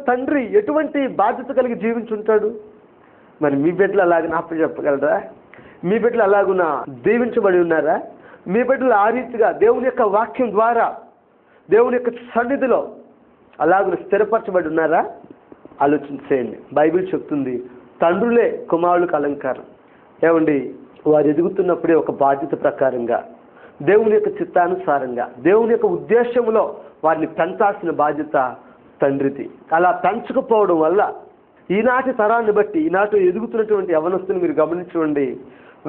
తండ్రి ఎటువంటి బాధ్యత కలిగి జీవించుంటాడు? మరి మీ బిడ్డలు అలాగే నాకు చెప్పగలరా? మీ బిడ్డలు అలాగున దీవించబడి ఉన్నారా? మీ బిడ్డలు ఆ రీతిగా దేవుని యొక్క వాక్యం ద్వారా దేవుని యొక్క సన్నిధిలో అలాగున స్థిరపరచబడి ఉన్నారా? ఆలోచించేయండి. బైబిల్ చెప్తుంది తండ్రులే కుమారులకు అలంకారం. ఏమండి, వారు ఎదుగుతున్నప్పుడే ఒక బాధ్యత ప్రకారంగా దేవుని యొక్క చిత్తానుసారంగా దేవుని యొక్క ఉద్దేశంలో వారిని పెంచాల్సిన బాధ్యత తండ్రిది. అలా పెంచకపోవడం వల్ల ఈనాటి తరాన్ని బట్టి ఈనాటి ఎదుగుతున్నటువంటి యవనస్తులు మీరు గమనించండి,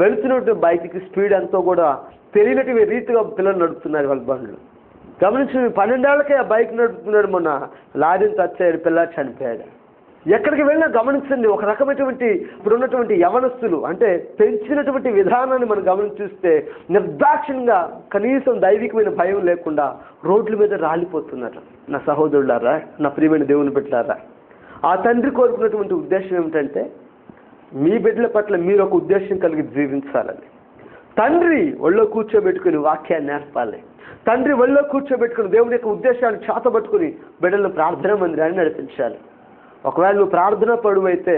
వెళుతున్నటువంటి బైక్కి స్పీడ్ ఎంతో కూడా తెలియనటువంటి రీతిగా పిల్లలు నడుపుతున్నారు వాళ్ళ బండ్లు. గమనించి 12 ఏళ్లకే ఆ బైక్ నడుపుతున్నాడు, మొన్న లారీని తచ్చాడు, పిల్లాడు చనిపోయాడు. ఎక్కడికి వెళ్ళినా గమనించండి, ఒక రకమైనటువంటి ఇప్పుడున్నటువంటి యవనస్తులు అంటే పెంచినటువంటి విధానాన్ని మనం గమనించి చూస్తే నిర్దాక్షిణ్యంగా కనీసం దైవికమైన భయం లేకుండా రోడ్ల మీద రాలిపోతున్నారు. నా సహోదరులారా, నా ప్రియమైన దేవుని బిడ్డలారా, ఆ తండ్రి కోరుకున్నటువంటి ఉద్దేశం ఏమిటంటే మీ బిడ్డల పట్ల మీరు ఒక ఉద్దేశం కలిగి జీవించాలని. తండ్రి ఒళ్ళో కూర్చోబెట్టుకుని వాక్యాన్ని నేర్పాలి. తండ్రి ఒళ్ళో కూర్చోబెట్టుకుని దేవుని యొక్క ఉద్దేశాన్ని చేతబట్టుకుని బిడ్డలను ప్రార్థనా మందిరాన్ని నడిపించాలి. ఒకవేళ నువ్వు ప్రార్థనా పరువు అయితే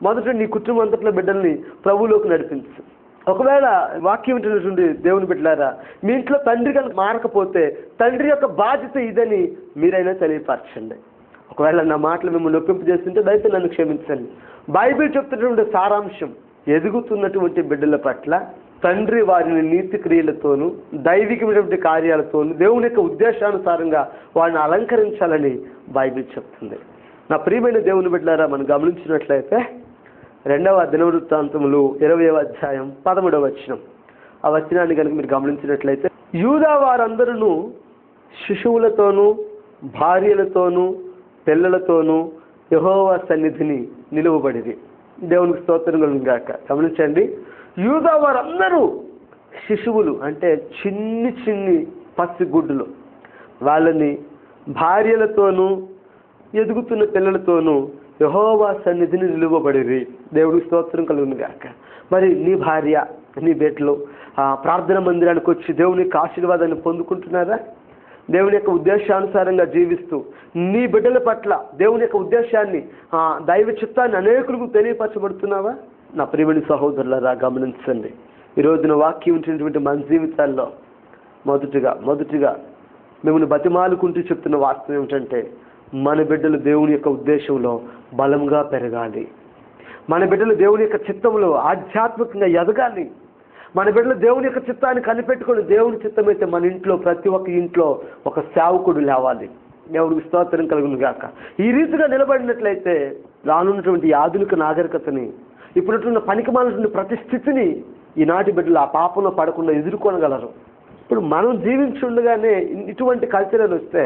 మొదట నీ కుటుంబం అంతట్లో బిడ్డల్ని ప్రభువులోకి నడిపించు. ఒకవేళ వాక్యం వింటున్నటువంటి దేవుని బిడ్డలారా, మీ ఇంట్లో తండ్రి కనుక మారకపోతే తండ్రి యొక్క బాధ్యత ఇదని మీరైనా తెలియపరచండి. ఒకవేళ నా మాటలు మిమ్మల్ని నొప్పింపు చేస్తుంటే దయచేసి నన్ను క్షమించండి. బైబిల్ చెప్తున్నటువంటి సారాంశం, ఎదుగుతున్నటువంటి బిడ్డల పట్ల తండ్రి వారిని నీతి క్రియలతోనూ దైవికమైనటువంటి కార్యాలతోనూ దేవుని యొక్క ఉద్దేశానుసారంగా వారిని అలంకరించాలని బైబిల్ చెప్తుంది. నా ప్రియమైన దేవుని బిడ్డలారా, మనం గమనించినట్లయితే 2వ దినవృత్తాంతములు 20వ అధ్యాయం 13వ వచనం, ఆ వచనాన్ని కనుక మీరు గమనించినట్లయితే, యూదా వారందరూ శిశువులతోనూ భార్యలతోనూ పిల్లలతోనూ యెహోవా సన్నిధిని నిలువబడిరి. దేవునికి స్తోత్రం కలుగును గాక. గమనించండి, యూదా వారందరూ శిశువులు అంటే చిన్ని పసిగుడ్డులు, వాళ్ళని భార్యలతోనూ ఎదుగుతున్న పిల్లలతోనూ యెహోవా సన్నిధిని నిలువబడిరి. దేవుడికి స్తోత్రం కలుగును గాక. మరి నీ భార్య నీ బిడ్డలు ప్రార్థన మందిరానికి వచ్చి దేవుని యొక్క ఆశీర్వాదాన్ని పొందుకుంటున్నారా? దేవుని యొక్క ఉద్దేశానుసారంగా జీవిస్తూ నీ బిడ్డల పట్ల దేవుని యొక్క ఉద్దేశాన్ని దైవ చిత్తాన్ని అనేకులకు తెలియపరచబడుతున్నావా? నా ప్రియమైన సహోదరులారా, గమనించండి, ఈరోజున వాక్యం ఉంచినటువంటి మన జీవితాల్లో మొదటిగా మిమ్మల్ని బతిమాలుకుంటూ చెప్తున్న వాస్తవం ఏమిటంటే, మన బిడ్డలు దేవుని యొక్క ఉద్దేశంలో బలంగా పెరగాలి. మన బిడ్డలు దేవుని యొక్క చిత్తంలో ఆధ్యాత్మికంగా ఎదగాలి. మన బిడ్డలు దేవుని యొక్క చిత్తాన్ని కనిపెట్టుకొని దేవుని చిత్తమైతే మన ఇంట్లో ప్రతి ఒక్క ఇంట్లో ఒక సేవకుడు లేవాలి. దేవుడికి స్తోత్రం కలుగును గాక. ఈ రీతిగా నిలబడినట్లయితే రానున్నటువంటి ఆధునిక నాగరికతని, ఇప్పుడున్న పనికిమాలినటువంటి ప్రతి స్థితిని ఈనాటి బిడ్డలు ఆ పాపంలో పడకుండా ఎదుర్కొనగలరు. ఇప్పుడు మనం జీవించుండగానే ఇటువంటి కల్చర్లు వస్తే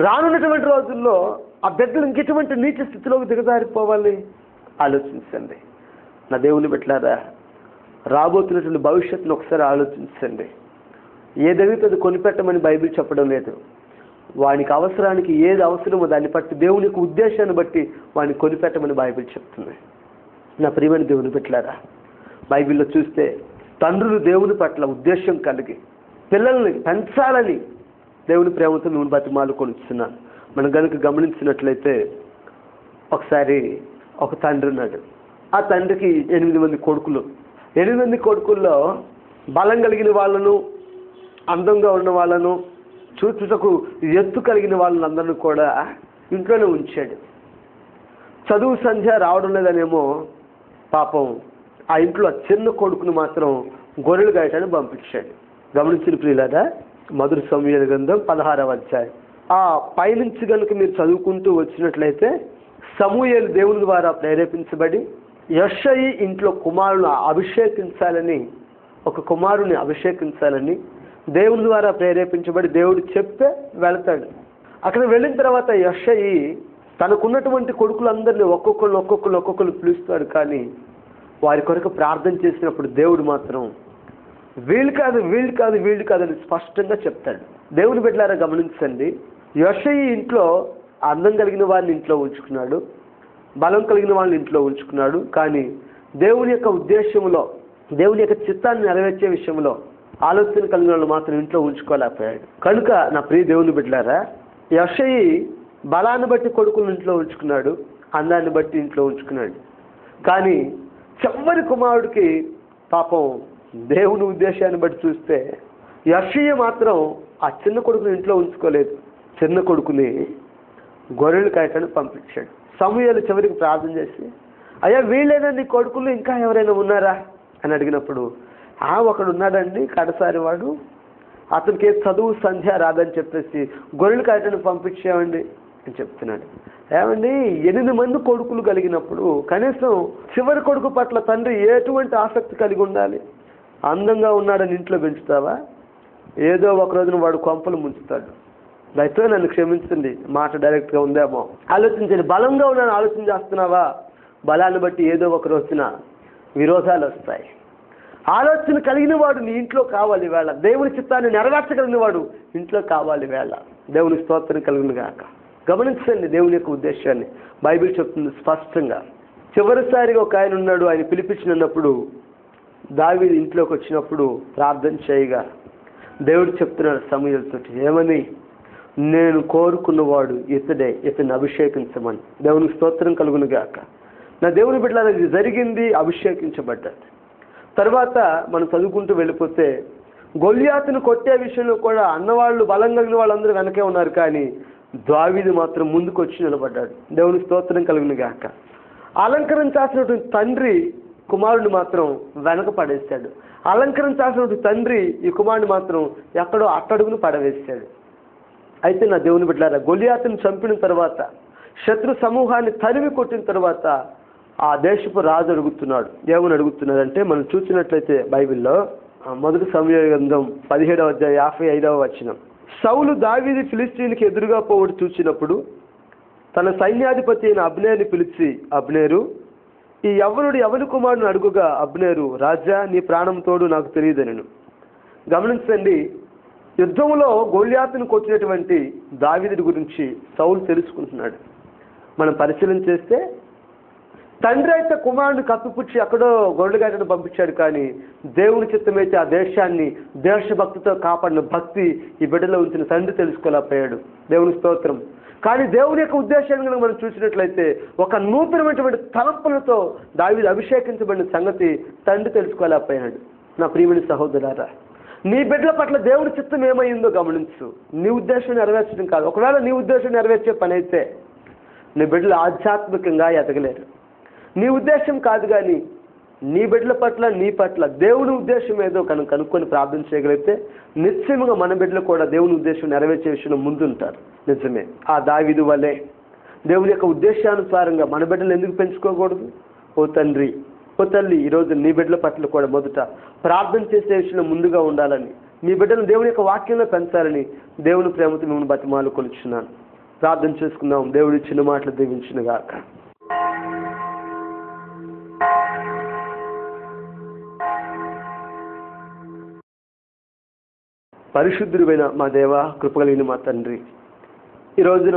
రానున్నటువంటి రోజుల్లో ఆ బిడ్డలు ఇంకెటువంటి నీచ స్థితిలోకి దిగజారిపోవాలి. ఆలోచించండి నా దేవుని బిడ్డలారా, రాబోతున్నటువంటి భవిష్యత్తును ఒకసారి ఆలోచించండి. ఏదైతే అది కొనిపెట్టమని బైబిల్ చెప్పడం లేదు. వానికి అవసరానికి ఏది అవసరమో దాన్ని బట్టి దేవుని యొక్క ఉద్దేశాన్ని బట్టి వాడిని కొనిపెట్టమని బైబిల్ చెప్తుంది. నా ప్రియమైన దేవుని బిడ్డలారా, బైబిల్లో చూస్తే తండ్రులు దేవుని పట్ల ఉద్దేశం కలిగి పిల్లల్ని పెంచాలని దేవుని ప్రేమతో మేము బతిమాలు కొనిస్తున్నాను. మనం కనుక గమనించినట్లయితే ఒకసారి ఒక తండ్రి ఉన్నాడు. ఆ తండ్రికి 8 మంది కొడుకులు. 8 మంది కొడుకుల్లో బలం కలిగిన వాళ్ళను, అందంగా ఉన్న వాళ్ళను, చూచుటకు ఎత్తు కలిగిన వాళ్ళని అందరినీ కూడా ఇంట్లోనే ఉంచాడు. చదువు సంధ్య రావడం లేదనేమో పాపం ఆ ఇంట్లో చిన్న కొడుకును మాత్రం గొర్రెలు గాయటాన్ని పంపించాడు. గమనించిన ప్రియులారా, మొదటి సమూయేలు గ్రంథం 16వ అధ్యాయం ఆ పైనుంచి కనుక మీరు చదువుకుంటూ వచ్చినట్లయితే, సమూయేలు దేవుని ద్వారా ప్రేరేపించబడి యెషయి ఇంట్లో కుమారుని అభిషేకించాలని దేవుని ద్వారా ప్రేరేపించబడి దేవుడు చెప్తే వెళతాడు. అక్కడ వెళ్ళిన తర్వాత యెషయి తనకున్నటువంటి కొడుకులందరినీ ఒక్కొక్కరు పిలుస్తాడు. కానీ వారి కొరకు ప్రార్థన చేసినప్పుడు దేవుడు మాత్రం వీళ్ళు కాదు అని స్పష్టంగా చెప్తాడు. దేవుని బిడ్డలారా, గమనించండి, యెషయి ఇంట్లో అందం కలిగిన వారిని ఇంట్లో ఉంచుకున్నాడు, బలం కలిగిన వాళ్ళని ఇంట్లో ఉంచుకున్నాడు. కానీ దేవుని యొక్క ఉద్దేశంలో, దేవుని యొక్క చిత్తాన్ని నెరవేర్చే విషయంలో ఆలోచన కలిగిన వాళ్ళు మాత్రం ఇంట్లో ఉంచుకోలేకపోయాడు. కనుక నా ప్రియ దేవుని బిడ్డలారా, యెషయి బలాన్ని బట్టి కొడుకులను ఇంట్లో ఉంచుకున్నాడు, అందాన్ని బట్టి ఇంట్లో ఉంచుకున్నాడు. కానీ చివరి కుమారుడికి పాపం దేవుని ఉద్దేశాన్ని బట్టి చూస్తే యెషయా మాత్రం ఆ చిన్న కొడుకుని ఇంట్లో ఉంచుకోలేదు. చిన్న కొడుకుని గొర్రెలు కాయటానికి పంపించాడు. సమూయేలు చివరికి ప్రార్థన చేసి, అయ్యా వీళ్ళైనా నీ కొడుకులు ఇంకా ఎవరైనా ఉన్నారా అని అడిగినప్పుడు, ఒకడు ఉన్నాడండి కడసారి వాడు, అతనికి చదువు సంధ్య రాదని చెప్పేసి గొర్రెలు కాయటానికి పంపించామండి అని చెప్తున్నాడు. ఏమండి 8 మంది కొడుకులు కలిగినప్పుడు కనీసం చివరి కొడుకు పట్ల తండ్రి ఎటువంటి ఆసక్తి కలిగి ఉండాలి? అందంగా ఉన్నాడని ఇంట్లో పెంచుతావా? ఏదో ఒక రోజున వాడు కొంపలు ముంచుతాడు. దయతో నన్ను క్షమించండి, మాట డైరెక్ట్గా ఉందేమో. ఆలోచించండి. బలంగా ఉన్నాను ఆలోచన చేస్తున్నావా? బలాన్ని బట్టి ఏదో ఒక రోజున విరోధాలు వస్తాయి. ఆలోచన కలిగిన వాడు నీ ఇంట్లో కావాలి వేళ. దేవుని చిత్తాన్ని నెరవేర్చగలిగిన వాడు ఇంట్లో కావాలి వేళ. దేవుని స్తోత్రం కలిగిన గాక. గమనించండి దేవుని యొక్క ఉద్దేశాన్ని. బైబిల్ చెప్తుంది స్పష్టంగా. చివరిసారిగా ఒక ఆయన ఉన్నాడు, ఆయన పిలిపించినప్పుడు దావీదు ఇంట్లోకి వచ్చినప్పుడు ప్రార్థన చేయగా దేవుడు చెప్తున్నాడు సమూయేలుతో, ఏమని? నేను కోరుకున్నవాడు ఇతడే, ఇతన్ని అభిషేకించమని. దేవునికి స్తోత్రం కలుగును గాక. నా దేవుని బిడ్డలారా, ఇది జరిగింది, అభిషేకించబడ్డాడు. తర్వాత మనం చదువుకుంటూ వెళ్ళిపోతే గొల్యాతును కొట్టే విషయంలో కూడా అన్నవాళ్ళు బలం కలిగిన వాళ్ళందరూ వెనకే ఉన్నారు, కానీ దావీదు మాత్రం ముందుకు వచ్చి నిలబడ్డాడు. దేవుని స్తోత్రం కలుగును గాక. అలంకరించాల్సినటువంటి తండ్రి కుమారుడిని మాత్రం వెనక పడేశాడు. అలంకరించాల్సినటువంటి తండ్రి ఈ కుమారుడిని మాత్రం ఎక్కడో అట్టడుగును పడవేశాడు. అయితే నా దేవుని బిడ్డలారా, గొల్యాతును చంపిన తర్వాత, శత్రు సమూహాన్ని తరిమి కొట్టిన తర్వాత ఆ దేశపు రాజు అడుగుతున్నాడు. ఏమని అడుగుతున్నాడంటే, మనం చూసినట్లయితే బైబిల్లో 1 సమూయేలు గ్రంథం 17వ అధ్యాయం 55వ వచనం, సౌలు దావీదు ఫిలిష్తీయునికి ఎదురుగా పోవుడు చూచినప్పుడు తన సైన్యాధిపతి అయిన అబ్నేరుని పిలిచి, అబ్నేరు, ఈ యవ్వనుడు ఎవరి కుమారుని అడుగుగా అబ్నేరు, రాజా నీ ప్రాణం తోడు నాకు తెలియదనెను. గమనించండి, యుద్ధంలో గొల్యాతును కొట్టినటువంటి దావీదు గురించి సౌలు తెలుసుకుంటున్నాడు. మనం పరిశీలన చేస్తే తండ్రి అయితే కుమారుడిని కప్పిపుచ్చి ఎక్కడో గొర్రెలు కాయటానికి పంపించాడు, కానీ దేవుని చిత్తమైతే ఆ దేశాన్ని దేశభక్తితో కాపాడిన భక్తి ఈ బిడ్డలో ఉంచిన తండ్రి తెలుసుకోలేకపోయాడు. దేవుని స్తోత్రం. కానీ దేవుని యొక్క ఉద్దేశాన్ని కనుక మనం చూసినట్లయితే ఒక నూతనమైనటువంటి తలంపులతో దావీదు అభిషేకించబడిన సంగతి తండ్రి తెలుసుకోలేకపోయాడు. నా ప్రియమైన సహోదరులారా, నీ బిడ్డల పట్ల దేవుని చిత్తం ఏమైందో గమనించు. నీ ఉద్దేశం నెరవేర్చడం కాదు. ఒకవేళ నీ ఉద్దేశం నెరవేర్చే పని అయితే నీ బిడ్డలు ఆధ్యాత్మికంగా ఎదగలేరు. నీ ఉద్దేశం కాదు, కానీ నీ బిడ్డల పట్ల నీ పట్ల దేవుని ఉద్దేశం ఏదో కనుక్కొని ప్రార్థన చేయగలిగితే నిశ్చయముగా మన బిడ్డలు కూడా దేవుని ఉద్దేశం నెరవేర్చే విషయంలో ముందుంటారు. నిజమే, ఆ దావీదు వలె దేవుని యొక్క ఉద్దేశానుసారంగా మన బిడ్డలు ఎందుకు పెంచుకోకూడదు? ఓ తండ్రి, ఓ తల్లి, ఈరోజు నీ బిడ్డల పట్ల కూడా మొదట ప్రార్థన చేసే విషయంలో ముందుగా ఉండాలని, నీ బిడ్డను దేవుని యొక్క వాక్యంలో పెంచాలని దేవుని ప్రేమతో మిమ్మల్ని బతిమాలు కొలుచున్నాను. ప్రార్థన చేసుకుందాం. దేవుడి చిన్న మాటలు దీవించును గాక. పరిశుద్ధుడైన మా దేవ, కృపగలిగిన మా తండ్రి, ఈరోజు